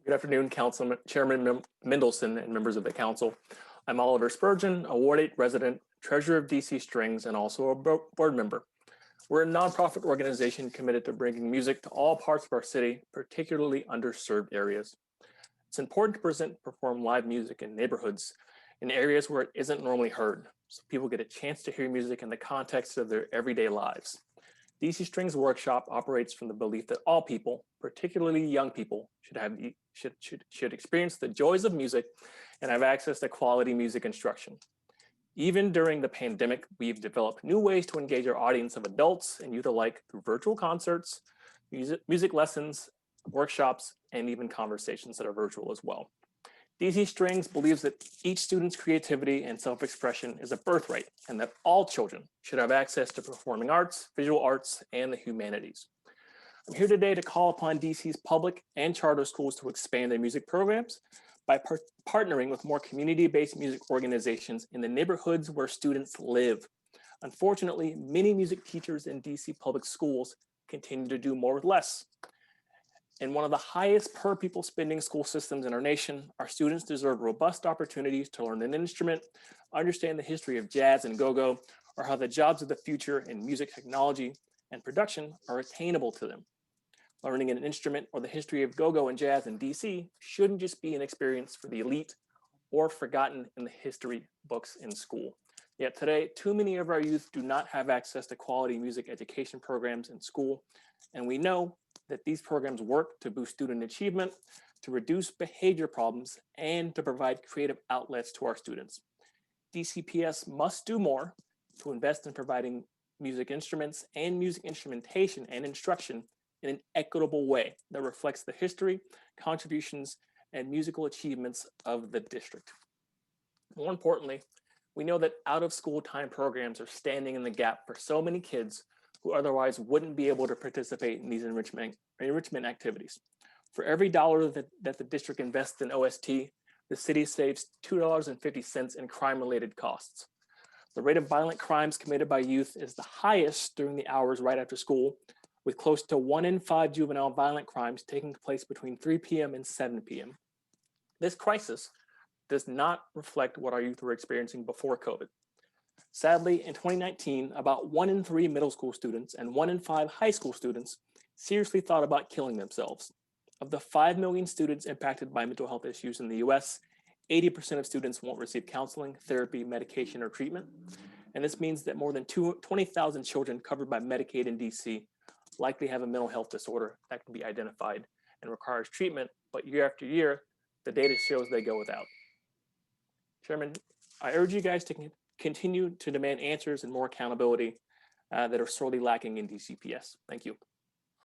Good afternoon, Chairman Mendelson and members of the council. I'm Oliver Spurgeon, a Ward 8 resident, treasurer of DC Strings, and also a board member. We're a nonprofit organization committed to bringing music to all parts of our city, particularly underserved areas. It's important to perform live music in neighborhoods in areas where it isn't normally heard, so people get a chance to hear music in the context of their everyday lives. DC Strings Workshop operates from the belief that all people, particularly young people, should experience the joys of music and have access to quality music instruction. Even during the pandemic, we've developed new ways to engage our audience of adults and youth alike through virtual concerts, music lessons, workshops, and even conversations that are virtual as well. DC Strings believes that each student's creativity and self-expression is a birthright and that all children should have access to performing arts, visual arts, and the humanities. I'm here today to call upon DC's public and charter schools to expand their music programs by partnering with more community-based music organizations in the neighborhoods where students live. Unfortunately, many music teachers in DC public schools continue to do more with less. In one of the highest per pupil spending school systems in our nation, our students deserve robust opportunities to learn an instrument, understand the history of jazz and go-go, or how the jobs of the future in music technology and production are attainable to them. Learning an instrument or the history of go-go and jazz in DC shouldn't just be an experience for the elite or forgotten in the history books in school. Yet today, too many of our youth do not have access to quality music education programs in school, and we know that these programs work to boost student achievement, to reduce behavior problems, and to provide creative outlets to our students. DCPS must do more to invest in providing music instruments and music instrumentation and instruction in an equitable way that reflects the history, contributions, and musical achievements of the district. More importantly, we know that out-of-school time programs are standing in the gap for so many kids who otherwise wouldn't be able to participate in these enrichment activities. For every dollar that the district invests in OST, the city saves $2.50 in crime-related costs. The rate of violent crimes committed by youth is the highest during the hours right after school, with close to 1 in 5 juvenile violent crimes taking place between 3 p.m. and 7 p.m. This crisis does not reflect what our youth were experiencing before COVID. Sadly, in 2019, about 1 in 3 middle school students and 1 in 5 high school students seriously thought about killing themselves. Of the 5 million students impacted by mental health issues in the US, 80% of students won't receive counseling, therapy, medication, or treatment. And this means that more than 20,000 children covered by Medicaid in DC likely have a mental health disorder that can be identified and requires treatment, but year after year, the data shows they go without. Chairman, I urge you guys to continue to demand answers and more accountability that are sorely lacking in DCPS. Thank you.